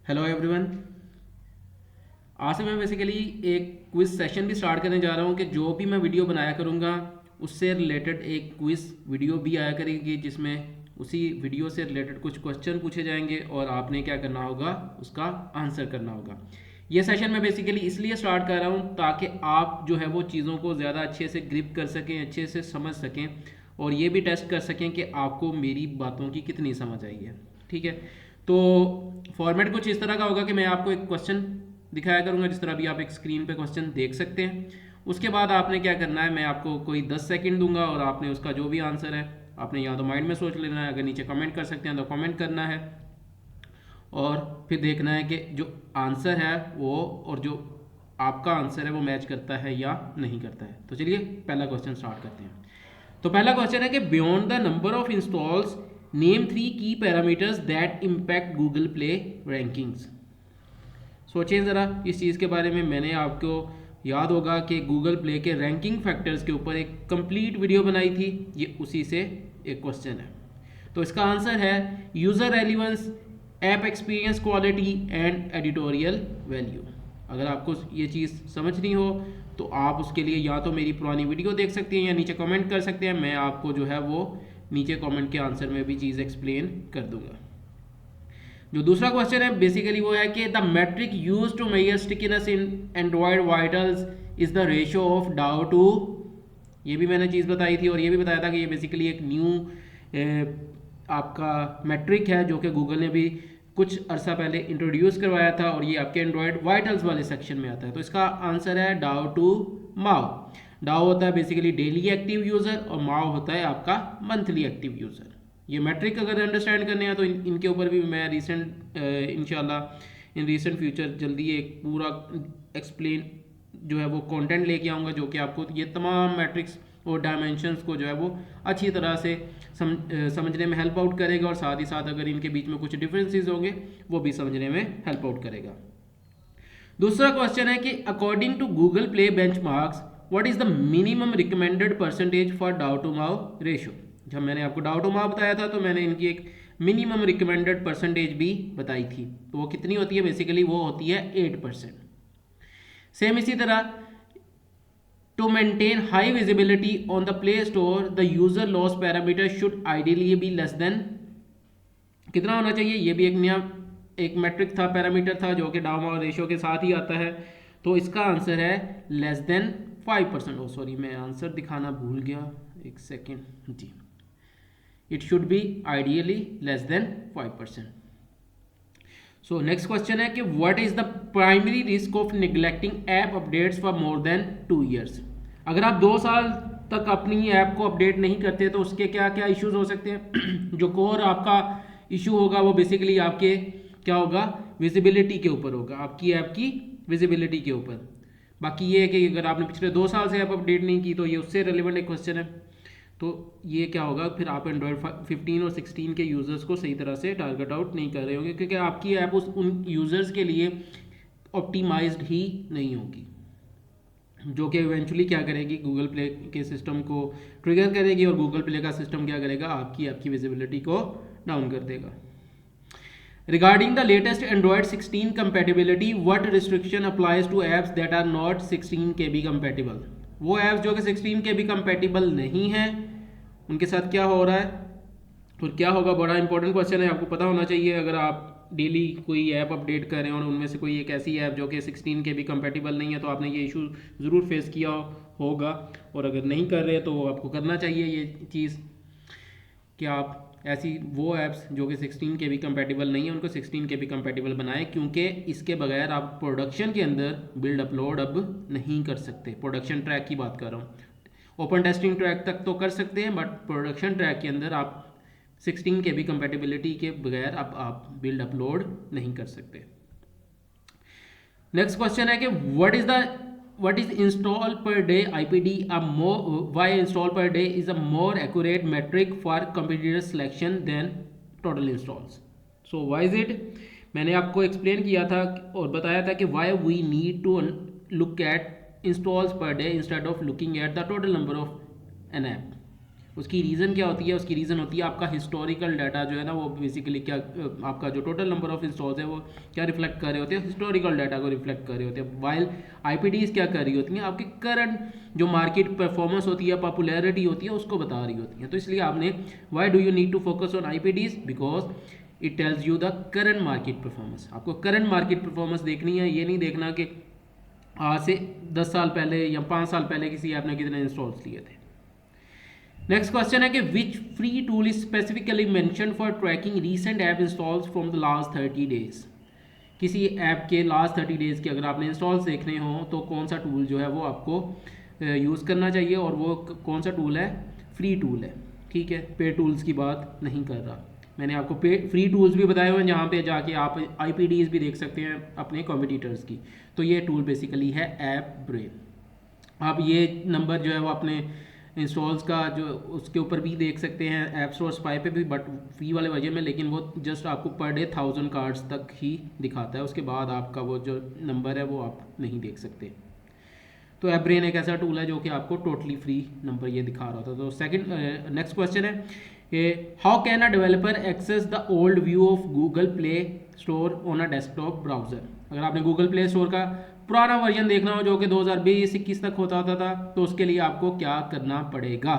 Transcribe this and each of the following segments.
Hello everyone. आज से मैं बेसिकली एक क्विज सेशन भी स्टार्ट करने जा रहा हूँ कि जो भी मैं वीडियो बनाया करूँगा उससे रिलेटेड एक क्विज वीडियो भी आया करेगी, जिसमें उसी वीडियो से रिलेटेड कुछ क्वेश्चन पूछे जाएंगे और आपने क्या करना होगा, उसका आंसर करना होगा। ये सेशन मैं बेसिकली इसलिए स्टार्ट कर रहा हूँ ताकि आप जो है वो चीज़ों को ज़्यादा अच्छे से ग्रिप कर सकें, अच्छे से समझ सकें और ये भी टेस्ट कर सकें कि आपको मेरी बातों की कितनी समझ आई है। ठीक है, तो फॉर्मेट कुछ इस तरह का होगा कि मैं आपको एक क्वेश्चन दिखाया करूंगा, जिस तरह अभी आप एक स्क्रीन पे क्वेश्चन देख सकते हैं। उसके बाद आपने क्या करना है, मैं आपको कोई 10 सेकंड दूंगा और आपने उसका जो भी आंसर है आपने या तो माइंड में सोच लेना है, अगर नीचे कमेंट कर सकते हैं तो कमेंट करना है और फिर देखना है कि जो आंसर है वो और जो आपका आंसर है वो मैच करता है या नहीं करता है। तो चलिए पहला क्वेश्चन स्टार्ट करते हैं। तो पहला क्वेश्चन है कि beyond the number of installs name 3 की parameters that impact Google play rankings. सोचिए ज़रा इस चीज़ के बारे में। मैंने आपको याद होगा कि गूगल प्ले के रैंकिंग फैक्टर्स के ऊपर एक कंप्लीट वीडियो बनाई थी, ये उसी से एक क्वेश्चन है। तो इसका आंसर है user relevance, app experience quality and editorial value. अगर आपको ये चीज़ समझनी हो तो आप उसके लिए या तो मेरी पुरानी वीडियो देख सकते हैं या नीचे कमेंट कर सकते हैं, मैं आपको जो है वो नीचे कमेंट के आंसर में भी चीज़ एक्सप्लेन कर दूंगा। जो दूसरा क्वेश्चन है बेसिकली वो है कि the metric used to measure stickiness in Android vitals is the ratio of DAU to. ये भी मैंने चीज़ बताई थी और ये भी बताया था कि ये बेसिकली एक न्यू आपका मैट्रिक है जो कि गूगल ने भी कुछ अरसा पहले इंट्रोड्यूस करवाया था और ये आपके एंड्रॉयड वाइटल्स वाले सेक्शन में आता है। तो इसका आंसर है डाउ टू माओ। डाउ होता है बेसिकली डेली एक्टिव यूज़र और माओ होता है आपका मंथली एक्टिव यूज़र। ये मैट्रिक अगर अंडरस्टैंड करने हैं तो इनके ऊपर भी मैं इंशाल्लाह इन रीसेंट फ्यूचर जल्दी एक पूरा एक्सप्लेन जो है वो कंटेंट लेके आऊँगा, जो कि आपको ये तमाम मैट्रिक्स और डायमेंशंस को जो है वो अच्छी तरह से समझने में हेल्प आउट करेगा और साथ ही साथ अगर इनके बीच में कुछ डिफरेंसेस होंगे वो भी समझने में हेल्प आउट करेगा। दूसरा क्वेश्चन है कि according to Google play benchmarks what is the minimum recommended percentage for DAU to MAU ratio. जब मैंने आपको डाउ टू माओ बताया था तो मैंने इनकी एक मिनिमम रिकमेंडेड परसेंटेज भी बताई थी, तो वो कितनी होती है, बेसिकली वो होती है 8%। सेम इसी तरह to maintain high visibility on the play store the user loss parameter should ideally be less than कितना होना चाहिए। ये भी एक नया एक मैट्रिक था, पैरामीटर था जो कि डाउ माओ रेशियो के साथ ही आता है। तो इसका आंसर है लेस देन 5%। ओ सॉरी, मैं आंसर दिखाना भूल गया, एक सेकेंड जी। It should be ideally less than 5%। So next question है कि what is the primary risk of neglecting app updates for more than 2 years. अगर आप 2 साल तक अपनी ऐप को अपडेट नहीं करते तो उसके क्या क्या इश्यूज हो सकते हैं। जो कोर आपका इशू होगा वो बेसिकली आपके क्या होगा, विजिबिलिटी के ऊपर होगा, आपकी ऐप की विजिबिलिटी के ऊपर। बाकी ये है कि अगर आपने पिछले 2 साल से ऐप अपडेट नहीं की तो ये उससे रिलेवेंट एक क्वेश्चन है। तो ये क्या होगा, फिर आप एंड्रॉयड 15 और 16 के यूज़र्स को सही तरह से टारगेट आउट नहीं कर रहे होंगे, क्योंकि आपकी ऐप उन यूज़र्स के लिए ऑप्टिमाइज्ड ही नहीं होगी, जो कि इवेंचुअली क्या करेगी, गूगल प्ले के सिस्टम को ट्रिगर करेगी और गूगल प्ले का सिस्टम क्या करेगा, आपकी ऐप की विजिबिलिटी को डाउन कर देगा। Regarding the latest Android 16 compatibility, what restriction applies to apps that are not 16 KB compatible? वो ऐप्स जो कि 16 KB compatible नहीं हैं उनके साथ क्या हो रहा है और क्या होगा, बड़ा इंपॉर्टेंट क्वेश्चन है, आपको पता होना चाहिए। अगर आप डेली कोई ऐप अपडेट कर रहे हैं और उनमें से कोई एक ऐसी ऐप जो कि 16 KB compatible नहीं है तो आपने ये इशू ज़रूर फेस किया होगा, और अगर नहीं कर रहे तो आपको करना चाहिए ये चीज़ कि आप ऐसी वो ऐप्स जो कि 16 KB कंपैटिबल नहीं है उनको 16 KB कंपैटिबल बनाएं, क्योंकि इसके बगैर आप प्रोडक्शन के अंदर बिल्ड अपलोड अब नहीं कर सकते। प्रोडक्शन ट्रैक की बात कर रहा हूँ, ओपन टेस्टिंग ट्रैक तक तो कर सकते हैं बट प्रोडक्शन ट्रैक के अंदर आप 16 KB कंपैटिबिलिटी के बगैर आप बिल्ड अपलोड नहीं कर सकते। नेक्स्ट क्वेश्चन है कि what is install per day IPD why install per day is a more accurate metric for competitor selection than total installs. So why is it? मैंने आपको एक्सप्लेन किया था और बताया था कि why we need to look at installs per day instead of looking at the total number of an app. उसकी reason क्या होती है? उसकी रीज़न होती है आपका हिस्टोरिकल डाटा जो है ना, वो बेसिकली क्या आपका जो टोटल नंबर ऑफ इंस्टॉल्स है वो क्या रिफ्लेक्ट कर रहे होते हैं? हिस्टोरिकल डाटा को रिफ्लेक्ट कर रहे होते हैं। वाइल आईपीडीज क्या कर रही होती हैं? आपकी करंट जो मार्केट परफॉर्मेंस होती है, पॉपुलैरिटी होती है, उसको बता रही होती हैं। तो इसलिए आपने why do you need to focus on IPDs? Because it tells you the current market performance. आपको करंट मार्केट परफॉर्मेंस देखनी है, ये नहीं देखना कि आज से 10 साल पहले या 5 साल पहले किसी ऐप ने कितने इंस्टॉल्स लिए थे। नेक्स्ट क्वेश्चन है कि which free tool is specifically mention for tracking recent app installs from the last 30 days. किसी ऐप के लास्ट 30 डेज के अगर आपने इंस्टॉल्स देखने हो तो कौन सा टूल जो है वो आपको यूज़ करना चाहिए, और वो कौन सा टूल है? फ्री टूल है, ठीक है, पे टूल्स की बात नहीं कर रहा। मैंने आपको पे फ्री टूल्स भी बताए हुए हैं जहाँ पे जाके आप आईपीडीज भी देख सकते हैं अपने कॉम्पिटिटर्स की। तो ये टूल बेसिकली है ऐप ब्रेन। आप ये नंबर जो है वो अपने इंस्टॉल्स का जो उसके ऊपर भी देख सकते हैं, ऐप स्टोर स्पाई पे भी, बट फ्री वाले वर्जन में, लेकिन वो जस्ट आपको पर डे 1000 कार्ड्स तक ही दिखाता है। उसके बाद आपका वो जो नंबर है वो आप नहीं देख सकते। तो ऐप ब्रेन एक ऐसा टूल है जो कि आपको टोटली फ्री नंबर ये दिखा रहा था। तो सेकंड नेक्स्ट क्वेश्चन है how can a developer access the old view of Google play store on a desktop browser. अगर आपने गूगल प्ले स्टोर का पुराना वर्जन देखना हो जो कि 2020-21 तक होता था, तो उसके लिए आपको क्या करना पड़ेगा?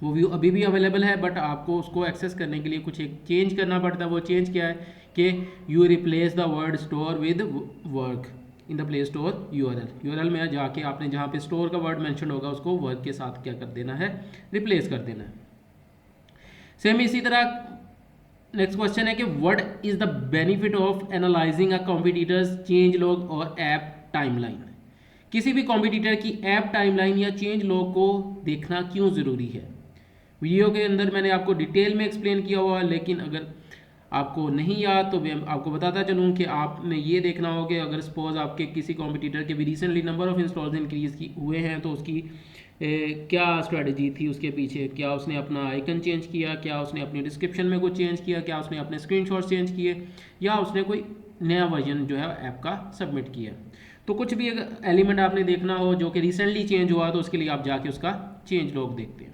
वो व्यू अभी भी अवेलेबल है, बट आपको उसको एक्सेस करने के लिए कुछ एक चेंज करना पड़ता है। वो चेंज क्या है कि you replace the word store with work in the play store URL में जाके आपने जहाँ पे स्टोर का वर्ड मेंशन होगा उसको वर्क के साथ क्या कर देना है? रिप्लेस कर देना है। सेम इसी तरह नेक्स्ट क्वेश्चन है कि what is the benefit of analysing a competitors change log और ऐप टाइमलाइन। किसी भी कॉम्पिटिटर की ऐप टाइमलाइन या चेंज लॉग को देखना क्यों ज़रूरी है? वीडियो के अंदर मैंने आपको डिटेल में एक्सप्लेन किया हुआ है, लेकिन अगर आपको नहीं याद तो मैं आपको बताता चलूँ कि आपने ये देखना हो कि अगर सपोज आपके किसी कॉम्पिटिटर के भी recently number of installs increase हुए हैं तो उसकी क्या स्ट्रेटजी थी उसके पीछे? क्या उसने अपना आइकन चेंज किया? क्या उसने अपनी डिस्क्रिप्शन में कुछ चेंज किया? क्या उसने अपने स्क्रीनशॉट चेंज किए? या उसने कोई नया वर्जन जो है ऐप का सबमिट किया? तो कुछ भी अगर एलिमेंट आपने देखना हो जो कि रिसेंटली चेंज हुआ तो उसके लिए आप जाके उसका चेंज लॉग देखते हैं।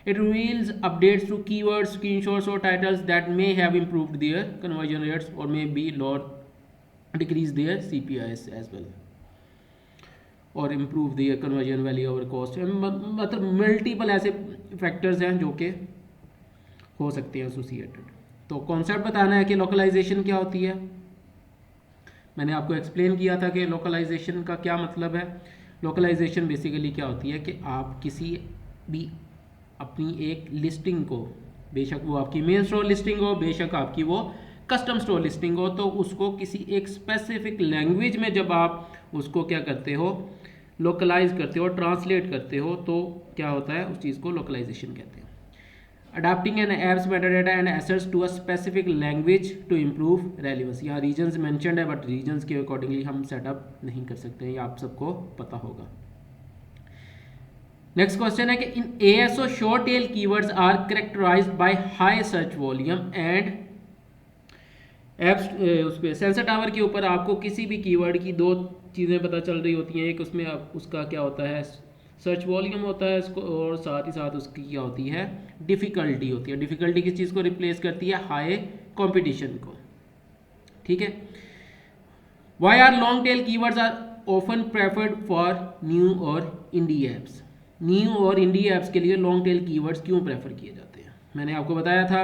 It reveals updates to keywords, screenshots or titles that may have improved their conversion rates or may be decrease their CPIs as well और improve their conversion value over cost। मतलब multiple ऐसे factors हैं जो कि हो सकते हैं associated. तो कॉन्सेप्ट बताना है कि लोकलाइजेशन क्या होती है। मैंने आपको एक्सप्लेन किया था कि लोकलाइजेशन का क्या मतलब है। लोकलाइजेशन बेसिकली क्या होती है कि आप किसी भी अपनी एक लिस्टिंग को, बेशक वो आपकी मेन स्टोर लिस्टिंग हो, बेशक आपकी वो कस्टम स्टोर लिस्टिंग हो, तो उसको किसी एक स्पेसिफिक लैंग्वेज में जब आप उसको क्या करते हो? लोकलाइज करते हो, ट्रांसलेट करते हो, तो क्या होता है? उस चीज़ को लोकलाइजेशन कहते हैं। Adapting an app's metadata and assets to a specific language to improve relevance. यहाँ रीजन्स मेंशन्ड है, बट रीजन्स के अकॉर्डिंगली हम सेटअप नहीं कर सकते हैं, ये आप सबको पता होगा। नेक्स्ट क्वेश्चन है कि in ASO short tail keywords are characterised by high search volume and apps. उस पर सेंसर टावर के ऊपर आपको किसी भी कीवर्ड की दो चीज़ें पता चल रही होती हैं। एक उसमें उसका क्या होता है? सर्च वॉल्यूम होता है इसको, और साथ ही साथ उसकी क्या होती है? डिफ़िकल्टी होती है। डिफ़िकल्टी किस चीज़ को रिप्लेस करती है? हाई कॉम्पिटिशन को, ठीक है। Why are long tail keywords are often preferred for new और इंडी एप्स। न्यू और इंडी ऐप्स के लिए लॉन्ग टेल कीवर्ड्स क्यों प्रेफर किए जाते हैं? मैंने आपको बताया था,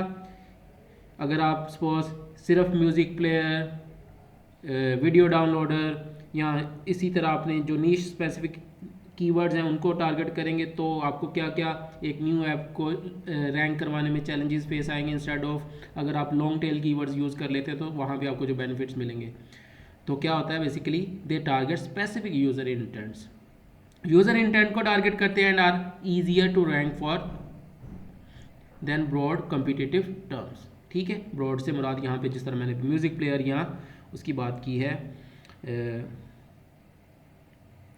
अगर आप सपोज सिर्फ म्यूज़िक प्लेयर, वीडियो डाउनलोडर या इसी तरह अपने जो नीश स्पेसिफिक कीवर्ड्स हैं उनको टारगेट करेंगे तो आपको क्या क्या एक न्यू ऐप को रैंक करवाने में चैलेंजेस फेस आएंगे, इंस्टेड ऑफ अगर आप लॉन्ग टेल कीवर्ड्स यूज़ कर लेते हैं तो वहाँ पे आपको जो बेनिफिट्स मिलेंगे। तो क्या होता है basically? They target specific user intents, user intent को टारगेट करते हैं and are easier to rank for than broad competitive terms, ठीक है। ब्रॉड से मुराद यहाँ पे जिस तरह मैंने म्यूज़िक प्लेयर यहाँ उसकी बात की है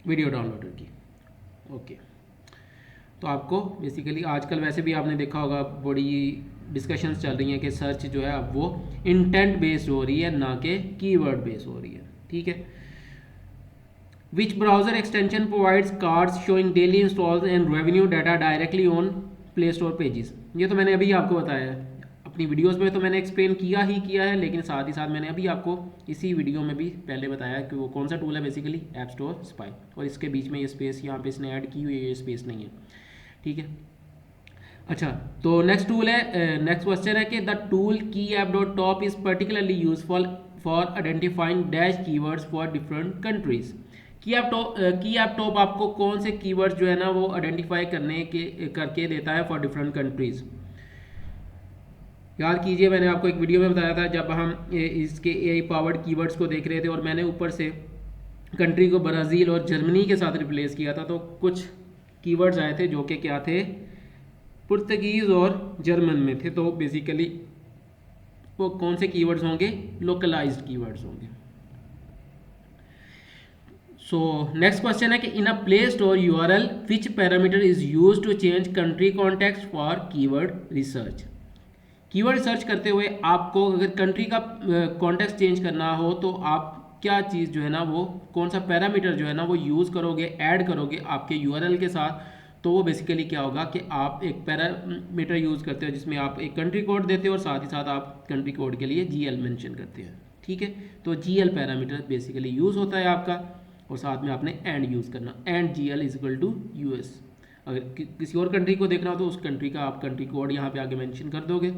वीडियो डाउनलोडर की, ओके। तो आपको बेसिकली आजकल वैसे भी आपने देखा होगा बड़ी डिस्कशंस चल रही हैं कि सर्च जो है अब वो इंटेंट बेस्ड हो रही है, ना कि कीवर्ड बेस्ड हो रही है, ठीक है। Which browser extension provides cards showing daily installs and revenue data directly on play store pages. ये तो मैंने अभी आपको बताया है, अपनी वीडियोस में तो मैंने एक्सप्लेन किया है, लेकिन साथ ही साथ मैंने अभी आपको इसी वीडियो में भी पहले बताया कि वो कौन सा टूल है, बेसिकली ऐप स्टोर स्पाई। और इसके बीच में ये स्पेस यहाँ पे इसने ऐड की हुई है, ये स्पेस नहीं है, ठीक है। अच्छा, तो नेक्स्ट टूल है, नेक्स्ट क्वेश्चन है कि द टूल की app dot top is particularly useful for identifying dash keywords for different countries. की ऐप टॉप आपको कौन से कीवर्ड्स जो है ना वो आइडेंटिफाई करके देता है फॉर डिफरेंट कंट्रीज। याद कीजिए, मैंने आपको एक वीडियो में बताया था जब हम इसके AI पावर्ड कीवर्ड्स को देख रहे थे और मैंने ऊपर से कंट्री को ब्राज़ील और जर्मनी के साथ रिप्लेस किया था, तो कुछ कीवर्ड्स आए थे जो कि क्या थे, पुर्तगीज़ और जर्मन में थे। तो बेसिकली वो कौन से कीवर्ड्स होंगे, लोकलाइज्ड कीवर्ड्स होंगे। सो नेक्स्ट क्वेश्चन है कि in a play store URL which parameter is use to change country context for keyword research. Keyword search करते हुए आपको अगर कंट्री का कॉन्टेक्स्ट चेंज करना हो तो आप क्या चीज़ जो है ना वो कौन सा पैरामीटर जो है ना वो यूज़ करोगे, ऐड करोगे आपके URL के साथ। तो वो बेसिकली क्या होगा कि आप एक पैरामीटर यूज़ करते हो जिसमें आप एक कंट्री कोड देते हो और साथ ही साथ आप कंट्री कोड के लिए GL मेंशन करते हैं, ठीक है। तो GL पैरामीटर बेसिकली यूज़ होता है आपका, और साथ में आपने एंड यूज़ करना, and GL is equal to US। अगर किसी और कंट्री को देखना हो तो उस कंट्री का आप कंट्री कोड यहाँ पे आगे मेंशन कर दोगे।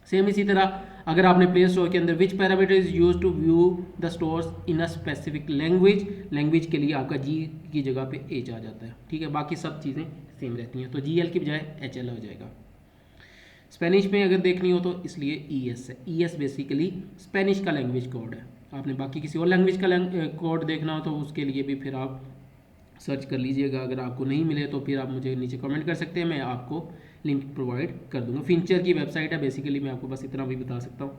सेम इसी तरह अगर आपने प्ले स्टोर के अंदर which parameter is use to view the stores in a specific language के लिए आपका G की जगह पे H आ जाता है, ठीक है। बाकी सब चीज़ें सेम रहती हैं, तो GL की बजाय HL हो जाएगा। स्पेनिश में अगर देखनी हो तो इसलिए ES है, ES बेसिकली स्पेनिश का लैंग्वेज कोड है। आपने बाकी किसी और लैंग्वेज का कोड देखना हो तो उसके लिए भी फिर आप सर्च कर लीजिएगा। अगर आपको नहीं मिले तो फिर आप मुझे नीचे कमेंट कर सकते हैं, मैं आपको लिंक प्रोवाइड कर दूंगा। फिंचर की वेबसाइट है, बेसिकली मैं आपको बस इतना भी बता सकता हूँ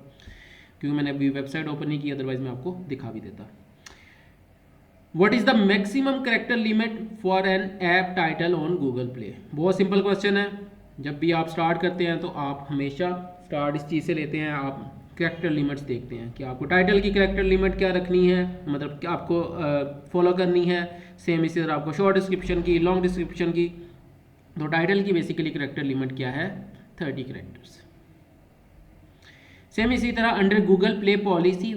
क्योंकि मैंने अभी वेबसाइट ओपन नहीं की, अदरवाइज मैं आपको दिखा भी देता। What is the maximum character limit for an app title on Google play. बहुत सिंपल क्वेश्चन है। जब भी आप स्टार्ट करते हैं तो आप हमेशा स्टार्ट इस चीज़ से लेते हैं, आप कैरेक्टर लिमिट्स देखते हैं कि आपको टाइटल की कैरेक्टर लिमिट क्या रखनी है, मतलब कि आपको फॉलो करनी है। सेम इसी तरह आपको शॉर्ट डिस्क्रिप्शन की, लॉन्ग डिस्क्रिप्शन की। तो टाइटल की बेसिकली कैरेक्टर लिमिट क्या है, 30 कैरेक्टर्स। सेम इसी तरह under Google play policy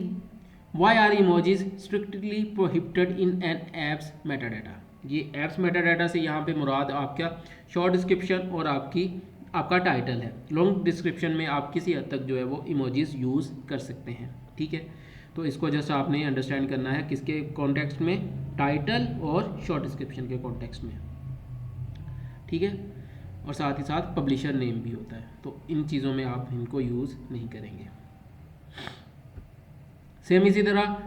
why are emojis strictly prohibited in an app's metadata. ये एप्स मेटाडाटा से यहाँ पे मुराद आपका शॉर्ट डिस्क्रिप्शन और आपका टाइटल है। लॉन्ग डिस्क्रिप्शन में आप किसी हद तक जो है वो इमोजीज यूज़ कर सकते हैं, ठीक है। तो इसको जस्ट आपने अंडरस्टैंड करना है किसके कॉन्टेक्स्ट में, टाइटल और शॉर्ट डिस्क्रिप्शन के कॉन्टेक्स्ट में, ठीक है। और साथ ही साथ पब्लिशर नेम भी होता है, तो इन चीज़ों में आप इनको यूज़ नहीं करेंगे। सेम इसी तरह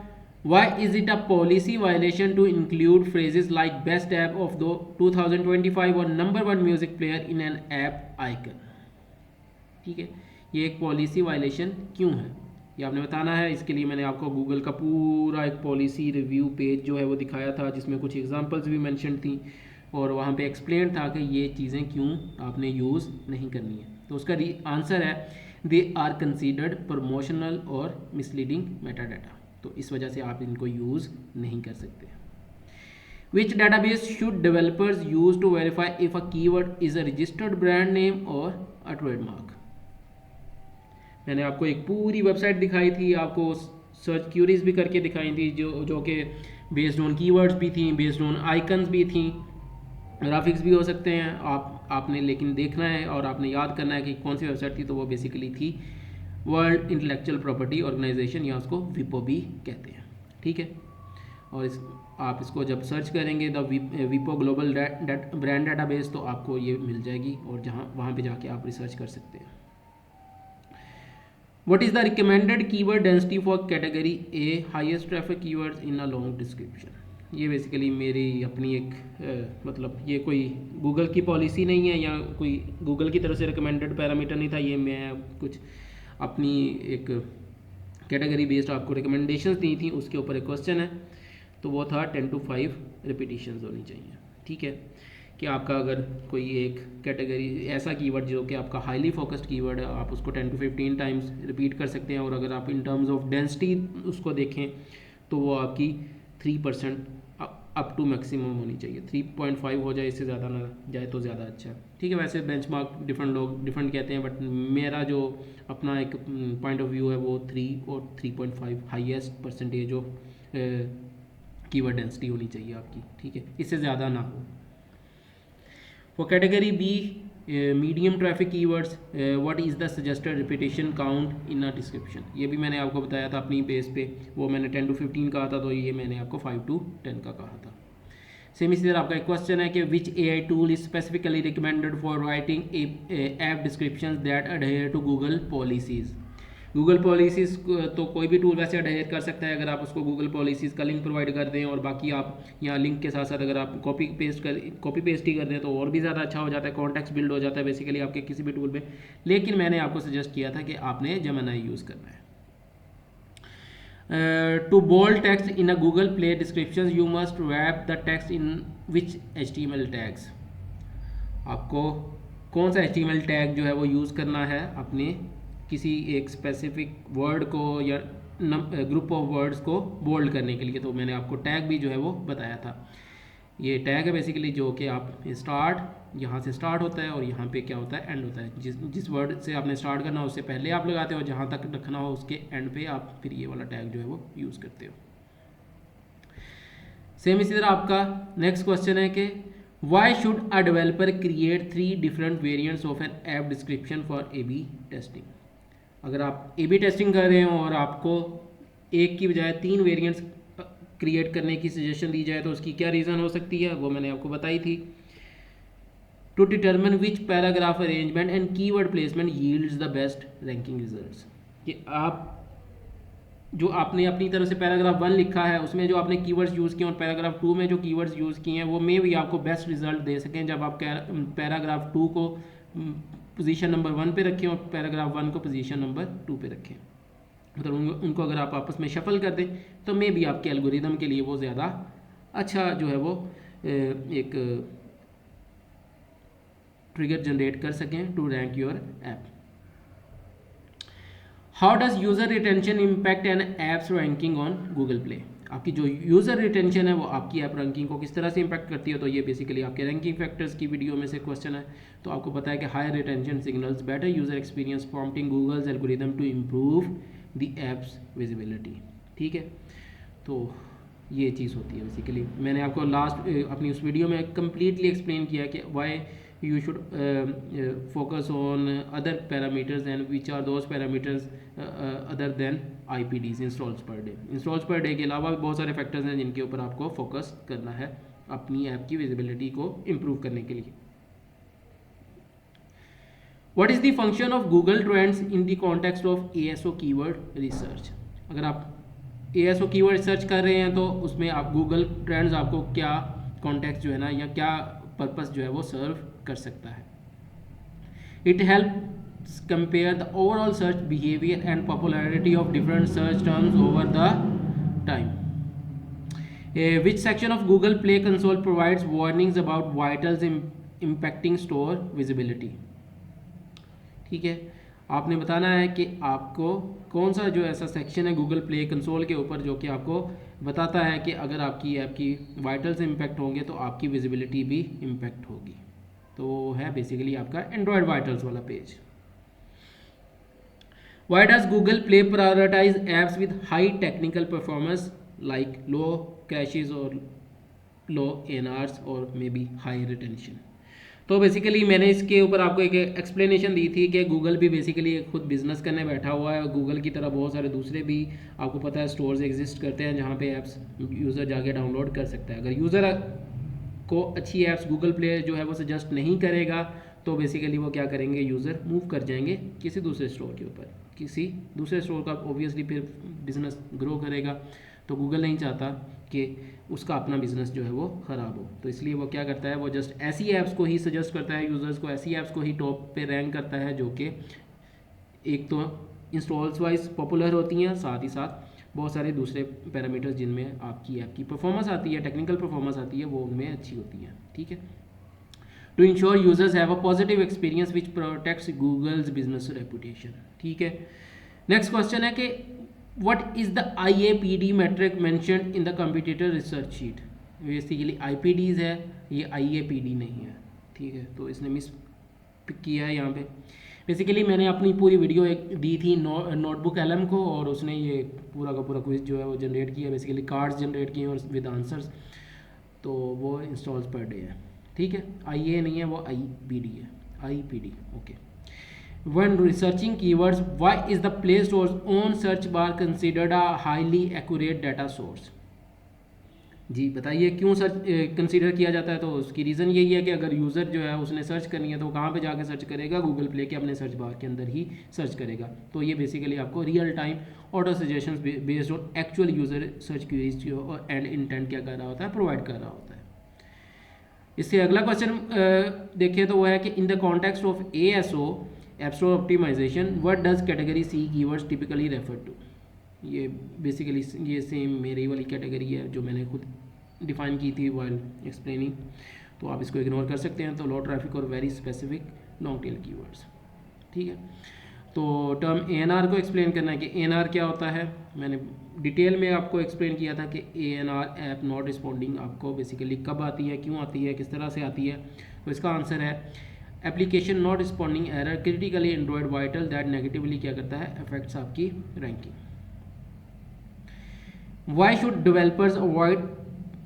why is it a policy violation to include phrases like best app of the 2025 और number 1 music player in an app icon, ठीक है। ये एक पॉलिसी वायलेशन क्यों है ये आपने बताना है। इसके लिए मैंने आपको गूगल का पूरा एक पॉलिसी रिव्यू पेज जो है वो दिखाया था, जिसमें कुछ एग्जांपल्स भी मेंशन थी और वहाँ पे एक्सप्लेन था कि ये चीज़ें क्यों आपने यूज़ नहीं करनी है। तो उसका आंसर है दे आर कंसीडर्ड प्रमोशनल और मिसलीडिंग मेटाडाटा, तो इस वजह से आप इनको यूज़ नहीं कर सकते। Which database should developers use to verify if a keyword is a registered brand name और अ ट्रेडमार्क। मैंने आपको एक पूरी वेबसाइट दिखाई थी, आपको सर्च क्यूरीज भी करके दिखाई थी जो कि बेस्ड ऑन कीवर्ड्स भी थी, बेस्ड ऑन आइकन्स भी थी, ग्राफिक्स भी हो सकते हैं। आपने लेकिन देखना है और आपने याद करना है कि कौन सी वेबसाइट थी। तो वो बेसिकली थी वर्ल्ड इंटेलेक्चुअल प्रॉपर्टी ऑर्गेनाइजेशन, या उसको विपो भी कहते हैं, ठीक है। और आप इसको जब सर्च करेंगे द विपो ग्लोबल ब्रांड डाटाबेस तो आपको ये मिल जाएगी और वहाँ पे जाके आप रिसर्च कर सकते हैं। What is the recommended keyword density for category A highest traffic keywords in a long description। ये बेसिकली मेरी अपनी एक मतलब ये कोई गूगल की पॉलिसी नहीं है या कोई गूगल की तरफ से रिकमेंडेड पैरामीटर नहीं था, ये मैं कुछ अपनी एक कैटेगरी बेस्ड आपको रिकमेंडेशंस दी थी, उसके ऊपर एक क्वेश्चन है। तो वो था 10 to 5 रिपीटिशंस होनी चाहिए, ठीक है। कि आपका अगर कोई एक कैटेगरी ऐसा कीवर्ड जो कि आपका हाईली फोकस्ड कीवर्ड है, आप उसको 10 to 15 टाइम्स रिपीट कर सकते हैं। और अगर आप इन टर्म्स ऑफ डेंसिटी उसको देखें तो वो आपकी 3% अप टू मैक्सिमम होनी चाहिए, 3.5 हो जाए, इससे ज़्यादा ना जाए तो ज़्यादा अच्छा है। ठीक है, वैसे बेंचमार्क डिफरेंट लोग डिफरेंट कहते हैं, बट मेरा जो अपना एक पॉइंट ऑफ व्यू है वो 3 और 3.5 highest percentage of keyword density होनी चाहिए आपकी। ठीक है, इससे ज़्यादा ना हो। For category B medium traffic keywords, what is the suggested repetition count in a description. ये भी मैंने आपको बताया था अपनी पेज पे, वो मैंने 10 to 15 कहा था, तो ये मैंने आपको 5 to 10 का कहा था। सेम इसी तरह आपका एक क्वेश्चन है कि which AI tool is specifically recommended for writing app description that adhere to Google policies. Google policies तो कोई भी टूल वैसे अडहेयर कर सकता है अगर आप उसको गूगल पॉलिसीज़ का लिंक प्रोवाइड कर दें, और बाकी आप यहाँ लिंक के साथ साथ अगर आप कॉपी पेस्ट ही कर दें तो और भी ज़्यादा अच्छा हो जाता है, कॉन्टेक्स्ट बिल्ड हो जाता है बेसिकली आपके किसी भी टूल में। लेकिन मैंने आपको सजेस्ट किया था कि आपने जेमिनी यूज़ करना है। To bold text in a Google Play descriptions, you must wrap the text in which HTML tags। आपको कौन सा HTML टैग जो है वो यूज़ करना है अपने किसी एक स्पेसिफिक वर्ड को या ग्रुप ऑफ वर्ड्स को बोल्ड करने के लिए। तो मैंने आपको टैग भी जो है वो बताया था। ये टैग है बेसिकली जो कि आप स्टार्ट, यहाँ से स्टार्ट होता है और यहाँ पे क्या होता है, एंड होता है। जिस वर्ड से आपने स्टार्ट करना हो उससे पहले आप लगाते हो, जहाँ तक रखना हो उसके एंड पे आप फिर ये वाला टैग जो है वो यूज़ करते हो। सेम इसी तरह आपका नेक्स्ट क्वेश्चन है कि why should a developer create 3 different variants of an app description for A/B testing. अगर आप A/B टेस्टिंग कर रहे हो और आपको एक की बजाय 3 वेरिएंट्स क्रिएट करने की सजेशन दी जाए तो उसकी क्या रीज़न हो सकती है, वो मैंने आपको बताई थी। To determine which paragraph arrangement and keyword placement yields the best ranking results. कि आप जो आपने अपनी तरफ से पैराग्राफ 1 लिखा है उसमें जो आपने कीवर्ड्स यूज़ किए और पैराग्राफ 2 में जो कीवर्ड्स यूज़ किए हैं वो में भी आपको बेस्ट रिजल्ट दे सकें जब आप पैराग्राफ 2 को पोजीशन नंबर 1 पे रखें और पैराग्राफ 1 को पोजीशन नंबर 2 पे रखें। मतलब उनको अगर आप आपस में शफल कर दें तो मे भी आपके एल्गोरिदम के लिए वो ज़्यादा अच्छा जो है वो एक ट्रिगर जनरेट कर सकें to rank your app. How does user retention impact an app's ranking on Google play. आपकी जो यूज़र रिटेंशन है वो आपकी ऐप रैंकिंग को किस तरह से इम्पैक्ट करती है, तो ये बेसिकली आपके रैंकिंग फैक्टर्स की वीडियो में से क्वेश्चन है। तो आपको पता है कि higher retention signals better user experience prompting Google's algorithm to improve the app's visibility. ठीक है, तो ये चीज़ होती है बेसिकली। मैंने आपको लास्ट अपनी उस वीडियो में कम्प्लीटली एक्सप्लेन किया कि Y you should focus on other parameters and which are those parameters other than IPDs installs per day। installs per day के अलावा भी बहुत सारे फैक्टर्स हैं जिनके ऊपर आपको फोकस करना है अपनी ऐप की विजिबिलिटी को इम्प्रूव करने के लिए। What is the function of Google Trends in the context of ASO keyword research। अगर आप ASO keyword रिसर्च कर रहे हैं तो उसमें आप Google Trends आपको क्या कॉन्टेक्स्ट जो है ना या क्या पर्पस जो है वो सर्व कर सकता है। It helps compare the overall search behaviour and popularity of different search terms over the time. Which section of Google play console provides warnings about vitals impacting store visibility. ठीक है, आपने बताना है कि आपको कौन सा जो ऐसा सेक्शन है गूगल प्ले कंसोल के ऊपर जो कि आपको बताता है कि अगर आपकी ऐप की वाइटल्स इम्पैक्ट होंगे तो आपकी विजिबिलिटी भी इम्पैक्ट होगी। तो है बेसिकली आपका एंड्रॉयड वाइटल्स वाला पेज। Why does Google play prioritise apps with high technical performance like low crashes और लो एनआरस और मे बी हाई रिटेंशन। तो बेसिकली मैंने इसके ऊपर आपको एक एक्सप्लेनेशन दी थी कि गूगल भी बेसिकली खुद बिजनेस करने बैठा हुआ है। गूगल की तरह बहुत सारे दूसरे भी आपको पता है स्टोर्स एग्जिस्ट करते हैं जहाँ पे ऐप्स यूज़र जाके डाउनलोड कर सकता है। अगर यूज़र को अच्छी ऐप्स गूगल प्ले जो है वो सजेस्ट नहीं करेगा तो बेसिकली वो क्या करेंगे, यूज़र मूव कर जाएंगे किसी दूसरे स्टोर के ऊपर। किसी दूसरे स्टोर का ऑब्वियसली फिर बिजनेस ग्रो करेगा, तो गूगल नहीं चाहता कि उसका अपना बिजनेस जो है वो ख़राब हो। तो इसलिए वो क्या करता है, वो जस्ट ऐसी ऐप्स को ही सजेस्ट करता है यूज़र्स को, ऐसी ऐप्स को ही टॉप पे रैंक करता है जो कि एक तो इंस्टॉल्स वाइज पॉपुलर होती हैं, साथ ही साथ बहुत सारे दूसरे पैरामीटर्स जिनमें आपकी ऐप की परफॉर्मेंस आती है, टेक्निकल परफॉर्मेंस आती है, वो उनमें अच्छी होती है। ठीक है, to ensure users have a positive experience which protects Google's business reputation. ठीक है, नेक्स्ट क्वेश्चन है कि what is the IAPD metric mentioned in the competitor research sheet. Basically IPDs है, ये IAPD नहीं है, ठीक है। तो इसने मिस पिक किया है यहाँ पे। बेसिकली मैंने अपनी पूरी वीडियो एक दी थी नोटबुक LM को, और उसने ये पूरा का पूरा क्विज जो है वो जनरेट किया, बेसिकली कार्ड्स जनरेट किए और विद आंसर्स, तो वो इंस्टॉल्स पर डे है, ठीक है। IA नहीं है, वो IPD है, IPD, okay. When researching keywords, why is the Play Store's own search bar considered a highly accurate data source? जी बताइए क्यों सर्च कंसीडर किया जाता है। तो उसकी रीज़न यही है कि अगर यूज़र जो है उसने सर्च करनी है तो कहाँ पे जाके सर्च करेगा, गूगल प्ले के अपने सर्च बार के अंदर ही सर्च करेगा। तो ये बेसिकली आपको real time auto suggestions based on actual user search queries और एंड इंटेंट क्या कर रहा होता है, प्रोवाइड कर रहा होता है। इससे अगला क्वेश्चन देखिए तो वो है कि in the context of ASO app store optimisation what does category C keywords typically refer to. ये बेसिकली ये सेम मेरी वाली कैटेगरी है जो मैंने खुद डिफाइन की थी वाइल एक्सप्लेनिंग, तो आप इसको इग्नोर कर सकते हैं। तो लो ट्रैफिक और very specific long tail keywords, ठीक है। तो टर्म ANR को एक्सप्लेन करना है कि ANR क्या होता है। मैंने डिटेल में आपको एक्सप्लेन किया था कि ANR ऐप नॉट रिस्पॉन्डिंग आपको बेसिकली कब आती है, क्यों आती है, किस तरह से आती है। तो इसका आंसर है application not responding error critically Android vital that negatively क्या करता है, अफेक्ट्स आपकी ranking. Why should developers avoid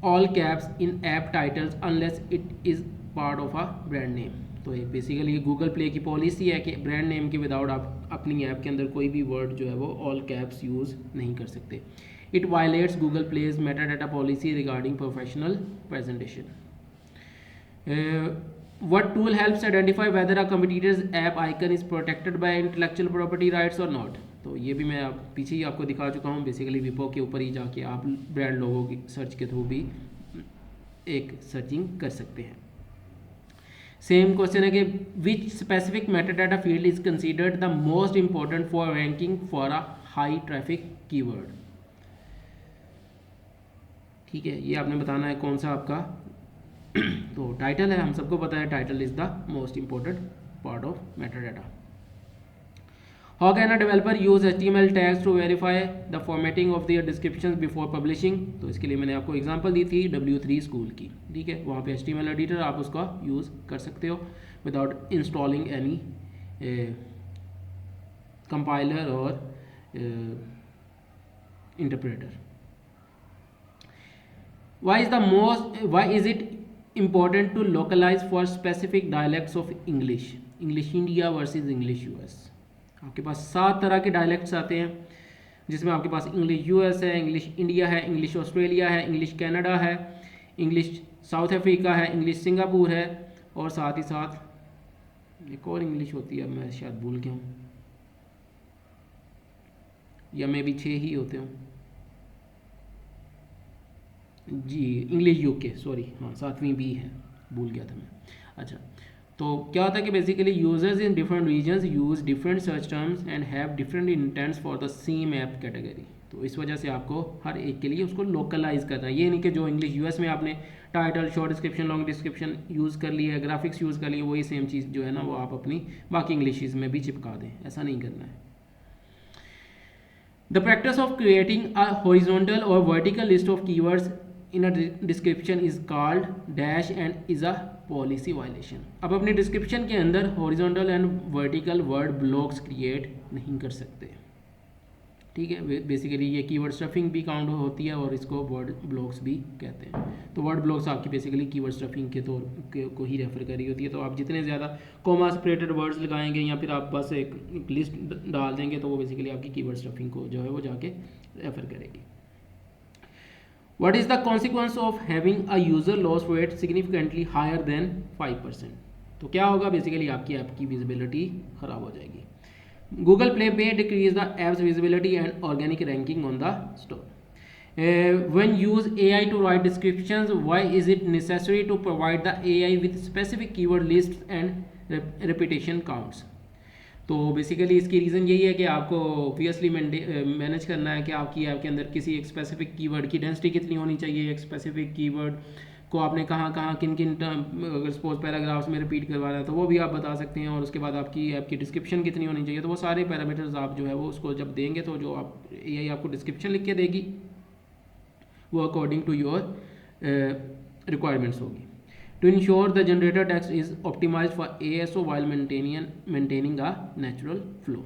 all caps in app titles unless it is part of a brand name? तो ये बेसिकली गूगल प्ले की policy है कि brand name के विदाउट आप अपनी ऐप के अंदर कोई भी वर्ड जो है वो ऑल कैप्स यूज़ नहीं कर सकते। It violates Google play's metadata policy regarding professional presentation. What tool helps identify whether a competitor's app icon is protected by intellectual property rights or not? तो ये भी मैं पीछे ही आपको दिखा चुका हूँ। बेसिकली विपो के ऊपर ही जाके आप ब्रांड लोगों की सर्च के थ्रू भी एक सर्चिंग कर सकते हैं। सेम क्वेश्चन है कि विच specific metadata field is considered the most important for ranking for a high traffic keyword. ठीक है, ये आपने बताना है कौन सा आपका तो टाइटल है। हम सबको पता है title is the most important part of metadata. How can a developer use HTML tags to verify the formatting of their descriptions before publishing? तो इसके लिए मैंने आपको एग्जांपल दी थी W3 स्कूल की, ठीक है। वहाँ पे HTML एडिटर आप उसका यूज़ कर सकते हो विदाउट इंस्टॉलिंग एनी कंपाइलर और interpreter. Why is it important to localize for specific dialects of English? English India versus English US। आपके पास 7 तरह के डायलेक्ट्स आते हैं, जिसमें आपके पास इंग्लिश US है, इंग्लिश इंडिया है, इंग्लिश ऑस्ट्रेलिया है, इंग्लिश कनाडा है, इंग्लिश साउथ अफ्रीका है, इंग्लिश सिंगापुर है, और साथ ही साथ एक और इंग्लिश होती है, मैं शायद भूल गया हूँ, या मे भी 6 ही होते हूँ जी। इंग्लिश UK, सॉरी, हाँ 7वीं भी है, भूल गया था मैं। अच्छा, तो क्या होता है कि basically users in different regions use different search terms and have different intents for the same app category. तो इस वजह से आपको हर एक के लिए उसको लोकलाइज करना है। ये नहीं कि जो इंग्लिश US में आपने title, short description, long description use कर लिया है, ग्राफिक्स यूज़ कर लिए, वही सेम चीज़ जो है ना वो आप अपनी बाकी इंग्लिश में भी चिपका दें, ऐसा नहीं करना है। The practice of creating a horizontal और vertical list of keywords in a description is called dash and is a policy violation. अब अपने डिस्क्रिप्शन के अंदर horizontal and vertical word blocks create नहीं कर सकते, ठीक है। बेसिकली ये कीवर्ड स्टफिंग भी काउंट होती है और इसको वर्ड ब्लॉक्स भी कहते हैं। तो वर्ड ब्लॉक्स आपकी बेसिकली कीवर्ड स्टफिंग के तौर को ही रेफर कर रही होती है। तो आप जितने ज़्यादा कॉमा सेपरेटेड वर्ड्स लगाएंगे या फिर आप बस एक लिस्ट डाल देंगे तो वो बेसिकली आपकी कीवर्ड स्टफिंग को जो है वो जाके रेफर करेगी। What is the consequence of having a user loss rate significantly higher than 5%? तो क्या होगा, बेसिकली आपकी ऐप की विजिबिलिटी ख़राब हो जाएगी। Google play may decrease the app's visibility and organic ranking on the store. When use AI to write descriptions, why is it necessary to provide the AI with specific keyword lists and repetition counts? तो basically इसकी reason यही है कि आपको obviously manage करना है कि आपकी ऐप के अंदर किसी एक स्पेसिफिक कीवर्ड की डेंसिटी कितनी होनी चाहिए, एक स्पेसिफिक कीवर्ड को आपने कहाँ किन अगर सपोज पैराग्राफ्स में रिपीट करवाना है तो वो भी आप बता सकते हैं, और उसके बाद आपकी ऐप की डिस्क्रिप्शन कितनी होनी चाहिए। तो वो सारे पैरामीटर्स आप जो है वो उसको जब देंगे तो जो आप AI आपको डिस्क्रिप्शन लिख के देगी वो अकॉर्डिंग टू योर रिक्वायरमेंट्स होगी। To ensure the generator text is optimise for ASO while maintaining a natural flow.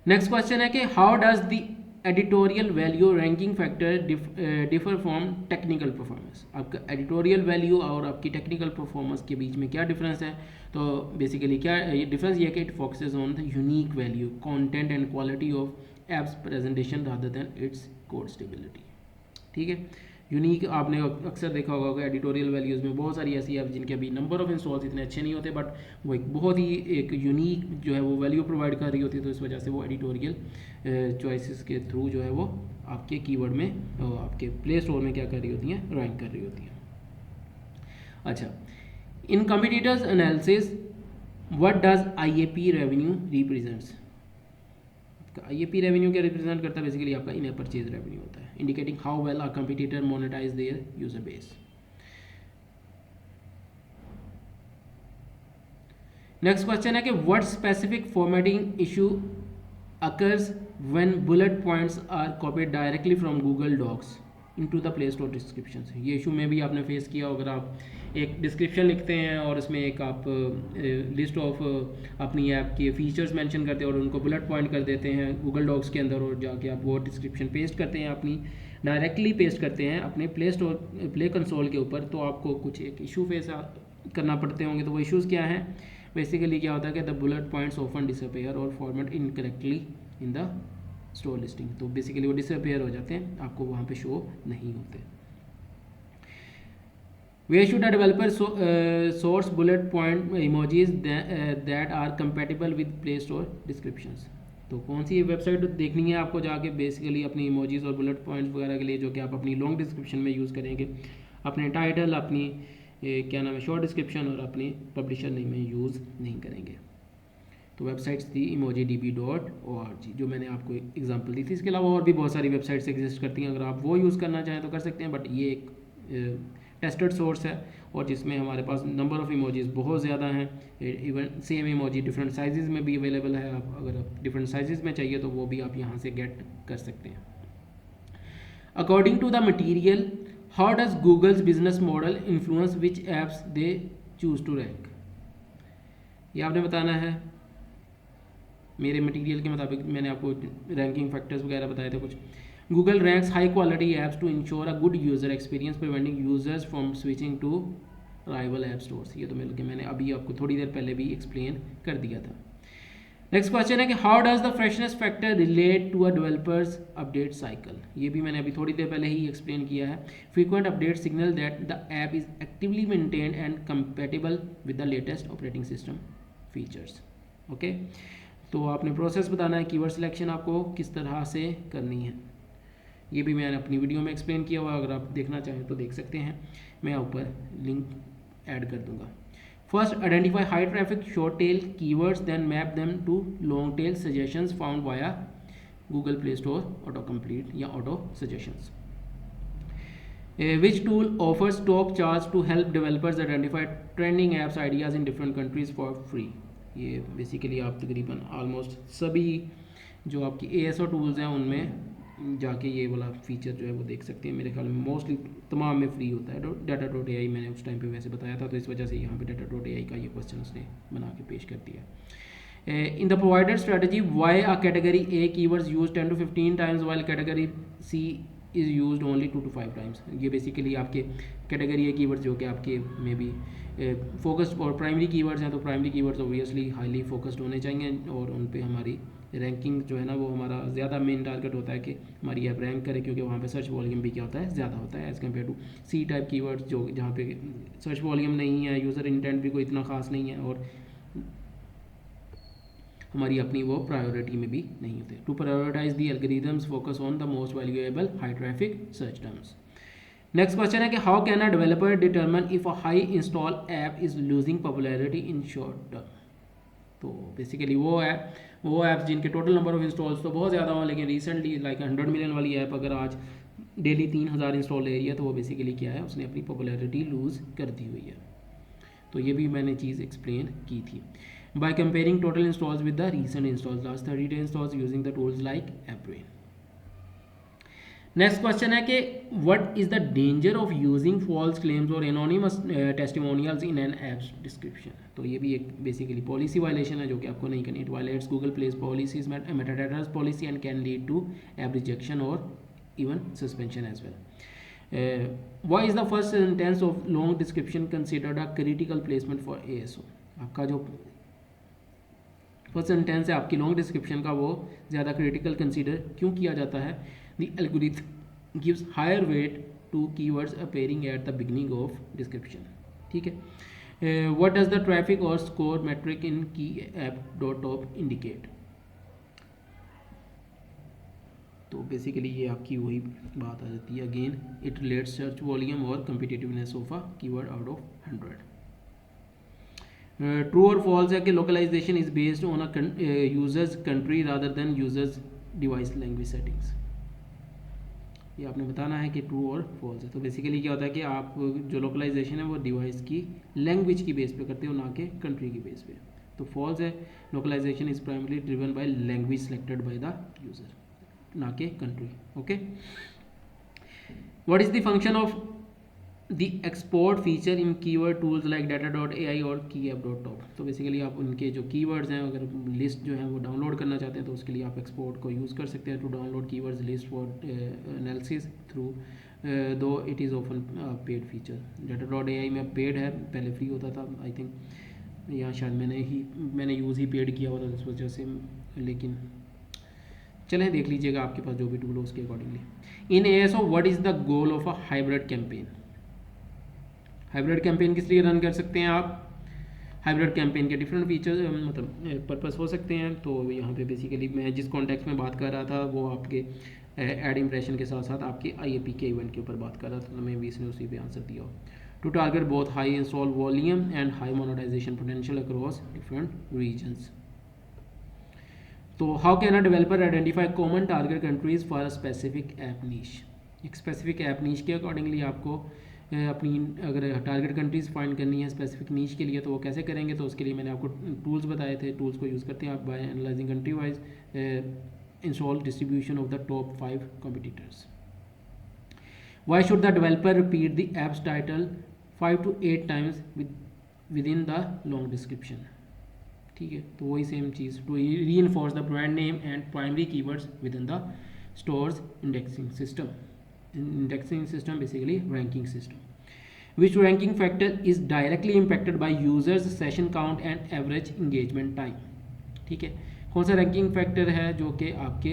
Next question है कि how does the editorial value ranking factor differ from technical performance. आपका editorial value और आपकी technical performance के बीच में क्या difference है? तो बेसिकली क्या डिफरेंस ये है कि it focuses on the unique value, content and quality of apps presentation rather than it's code stability. ठीक है, यूनिक आपने अक्सर देखा होगा एडिटोरियल वैल्यूज़ में बहुत सारी ऐसी ऐप जिनके अभी नंबर ऑफ इंस्टॉल्स इतने अच्छे नहीं होते, बट वो एक बहुत ही एक यूनिक जो है वो वैल्यू प्रोवाइड कर रही होती है, तो इस वजह से वो एडिटोरियल चॉइसेस के थ्रू जो है वो आपके कीवर्ड में आपके प्ले स्टोर में क्या कर रही होती हैं, रैंक कर रही होती हैं। अच्छा, in competitors analysis what does IAP revenue represents. IAP revenue क्या रिप्रेजेंट करता है? बेसिकली आपका इन परचेज रेवेन्यू होता है, indicating how well a competitor monetize their user base. Next question है कि what specific formatting issue occurs when bullet points are copied directly from Google Docs into the play store description. ये issue में भी आपने face किया, अगर आप एक डिस्क्रिप्शन लिखते हैं और इसमें एक आप लिस्ट ऑफ अपनी ऐप के फीचर्स मेंशन करते हैं और उनको बुलेट पॉइंट कर देते हैं गूगल डॉक्स के अंदर, और जाके आप वो डिस्क्रिप्शन पेस्ट करते हैं अपनी डायरेक्टली पेस्ट करते हैं अपने प्ले कंसोल के ऊपर, तो आपको कुछ एक इशू फेस करना पड़ते होंगे। तो वो इशूज़ क्या हैं? बेसिकली क्या होता है कि the bullet points often disappear और format incorrectly in the store listing. तो बेसिकली वो डिसअपेयर हो जाते हैं, आपको वहाँ पे शो नहीं होते। Where should a developer source bullet point emojis that are compatible with Play Store descriptions? तो कौन सी वेबसाइट देखनी है आपको जाके बेसिकली अपनी इमोजीज और बुलेट पॉइंट्स वगैरह के लिए, जो कि आप अपनी लॉन्ग डिस्क्रिप्शन में यूज़ करेंगे, अपने टाइटल, अपनी क्या नाम है शॉर्ट डिस्क्रिप्शन और अपनी पब्लिशर नेम में यूज़ नहीं करेंगे। तो वेबसाइट्स थी emojidb.org जो मैंने आपको एग्जांपल दी थी। इसके अलावा और भी बहुत सारी वेबसाइट्स एग्जिस्ट करती हैं, अगर आप वो यूज़ करना चाहें तो कर सकते हैं, बट ये एक टेस्टेड सोर्स है और जिसमें हमारे पास नंबर ऑफ़ इमोजीज बहुत ज़्यादा हैं। Even same emoji different sizes में भी अवेलेबल है, आप अगर आप डिफरेंट साइजेस में चाहिए तो वो भी आप यहाँ से गेट कर सकते हैं। According to the material, how does Google's business model influence which apps they choose to rank. ये आपने बताना है। मेरे मटेरियल के मुताबिक मैंने आपको रैंकिंग फैक्टर्स वगैरह बताए थे कुछ। Google ranks high quality apps to ensure a good user experience preventing users from switching to rival app stores. ये तो मैंने अभी आपको थोड़ी देर पहले भी एक्सप्लेन कर दिया था। नेक्स्ट क्वेश्चन है कि how does the freshness factor relate to a developer's update cycle. ये भी मैंने अभी थोड़ी देर पहले ही एक्सप्लेन किया है। Frequent update signal that the app is actively maintained and compatible with the latest operating system features. Okay, तो आपने प्रोसेस बताना है, कीवर्ड सिलेक्शन आपको किस तरह से करनी है, ये भी मैंने अपनी वीडियो में एक्सप्लेन किया हुआ, अगर आप देखना चाहें तो देख सकते हैं, मैं ऊपर लिंक ऐड कर दूंगा। First, identify high traffic short tail keywords, then map them to long tail suggestions found via Google play store auto complete या auto suggestions. Which tool offers top charts to help developers identify trending apps ideas in different countries for free. ये basically आप तकरीबन almost सभी जो आपकी ASO tools हैं उनमें जाके ये वाला फीचर जो है वो देख सकते हैं। मेरे ख्याल में मोस्टली तमाम में फ्री होता है। data.ai मैंने उस टाइम पे वैसे बताया था, तो इस वजह से यहाँ पे data.ai का ये क्वेश्चन उसने बना के पेश कर दिया। In the provider strategy why are category A keywords use 10 to 15 times while category C is use only 2 to 5 times. ये बेसिकली आपके कैटेगरी A कीवर्ड्स जो कि आपके में भी फोकस्ड और प्राइमरी कीवर्ड्स हैं, तो primary keywords obviously highly focused होने चाहिए और उन पे हमारी रैंकिंग जो है ना वो हमारा ज़्यादा मेन टारगेट होता है कि हमारी ऐप रैंक करे, क्योंकि वहाँ पे सर्च वॉल्यूम भी क्या होता है, ज़्यादा होता है as compare to C type keywords जो जहाँ पे सर्च वॉल्यूम नहीं है, यूज़र इंटेंट भी कोई इतना खास नहीं है और हमारी अपनी वो प्रायोरिटी में भी नहीं होते। To prioritise the algorithms focus on the most valuable high traffic search terms. Next question है कि how can a developer determine if a high install app is losing popularity in short term. तो basically वो apps जिनके total number of installs तो बहुत ज़्यादा हो, लेकिन रिसेंटली लाइक 100 मिलियन वाली ऐप अगर आज डेली 3000 इंस्टॉल ले रही है, तो वो बेसिकली क्या है, उसने अपनी पॉपुलैरिटी लूज़ कर दी हुई है। तो ये भी मैंने चीज़ एक्सप्लेन की थी। By comparing total installs with the recent installs last 30 day installs using the tools like AppBrain. Next question है कि what is the danger of using false claims और anonymous testimonials in an apps description. तो ये भी एक basically policy violation है जो कि आपको नहीं करनी। It violates Google Play's policies metadata's policy and can lead to app rejection और even suspension as well. Why is the first sentence of long description considered a critical placement for ASO। आपका जो first sentence है आपकी long description का वो ज़्यादा critical consider क्यों किया जाता है। The algorithm gives higher weight to keywords appearing at the beginning of description. ठीक है। व्हाट डज द ट्रैफिक और score metric in key app dot top indicate. तो बेसिकली ये आपकी वही बात आ जाती है again, it relates search volume और competitiveness of a keyword out of 100। True और फॉल्स है कि localisation is based on a user's country rather than user's device language settings. ये आपने बताना है कि ट्रू और फॉल्स है। तो बेसिकली क्या होता है कि आप जो लोकलाइजेशन है वो डिवाइस की लैंग्वेज की बेस पे करते हो, ना कि कंट्री की बेस पे। तो फॉल्स है, localisation is primarily driven by language selected by the user, ना कि country. Okay. What is the function of the export feature in keyword tools like data.ai और keyapp.top। तो बेसिकली आप उनके जो कीवर्ड्स हैं अगर लिस्ट जो है वो डाउनलोड करना चाहते हैं तो उसके लिए आप एक्सपोर्ट को यूज़ कर सकते हैं to download keywords list for analysis through though it is often paid feature. data.ai में पेड है, पहले फ्री होता था आई थिंक, यहाँ शायद मैंने यूज़ ही पेड किया हुआ था इस वजह से, लेकिन चलें देख लीजिएगा आपके पास जो भी टूल हो उसके accordingly. In ASO what is the goal of a hybrid campaign. Hybrid campaign किस लिए रन कर सकते हैं आप। हाइब्रिड कैंपेन के डिफरेंट फीचर्स मतलब पर्पस हो सकते हैं। तो यहाँ पे बेसिकली मैं जिस कॉन्टेक्स्ट में बात कर रहा था वो आपके एड इंप्रेशन के साथ साथ आपके IAP के इवेंट के ऊपर बात कर रहा था, तो मैं भी इसने उसी पे आंसर दिया। To target both high install volume and high monetization potential across different regions. तो how can a developer identify common target countries for a specific app niche. एक स्पेसिफिक ऐप नीश के अकॉर्डिंगली आपको अपनी अगर टारगेट कंट्रीज़ फाइंड करनी है specific नीश के लिए तो वो कैसे करेंगे। तो उसके लिए मैंने आपको टूल्स बताए थे, टूल्स को यूज़ करते हैं आप by analysing country wise install distribution of the top 5 competitors. Why should the developer repeat the app's title 5 to 8 times within the long description. ठीक है, तो वही सेम चीज़ to reinforce the brand name and primary keywords within the store's indexing system. Indexing system basically ranking system, which ranking factor is directly impacted by users session count and average engagement time। ठीक है, कौन सा ranking factor है जो कि आपके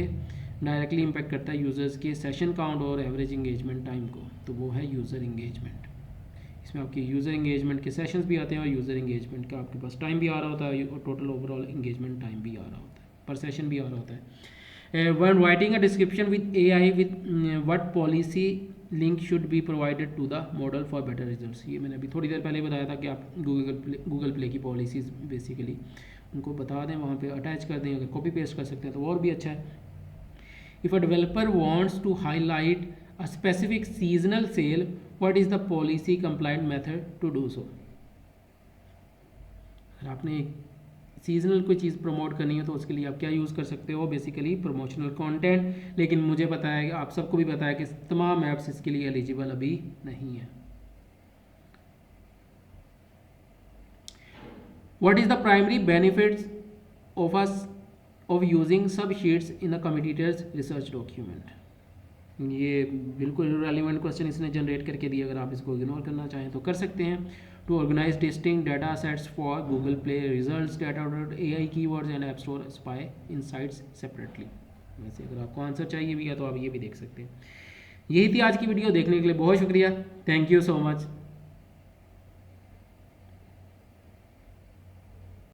directly impact करता है यूज़र्स के सेशन काउंट और एवरेज इंगेजमेंट टाइम को। तो वो है यूज़र इंगेजमेंट। इसमें आपके यूज़र इंगेजमेंट के सेशंस भी आते हैं और यूज़र इंगेजमेंट का आपके पास टाइम भी आ रहा होता है और टोटल ओवरऑल इंगेजमेंट टाइम भी आ रहा होता है, पर सेशन भी आ रहा होता है। When writing a description with AI with what policy link should be provided to the model for better results। ये मैंने अभी थोड़ी देर पहले बताया था कि आप गूगल प्ले की पॉलिसीज़ बेसिकली उनको बता दें, वहाँ पे अटैच कर दें, अगर कॉपी पेस्ट कर सकते हैं तो और भी अच्छा है। If a developer wants to highlight a specific seasonal sale what is the policy compliant method to do so. अगर आपने सीजनल कोई चीज़ प्रमोट करनी है तो उसके लिए आप क्या यूज़ कर सकते हो, बेसिकली प्रमोशनल कंटेंट। लेकिन मुझे पता है कि आप सबको भी पता है कि तमाम ऐप्स इसके लिए एलिजिबल अभी नहीं है। What is the primary benefits of using sub sheets in the competitors research document. ये बिल्कुल रेलिवेंट क्वेश्चन इसने जनरेट करके दिया, अगर आप इसको इग्नोर करना चाहें तो कर सकते हैं। To organise testing data sets for Google play results data.ai keywords and app store spy insights separately. वैसे अगर आपको आंसर चाहिए भी है तो आप ये भी देख सकते हैं। यही थी आज की वीडियो, देखने के लिए बहुत शुक्रिया, थैंक यू सो मच।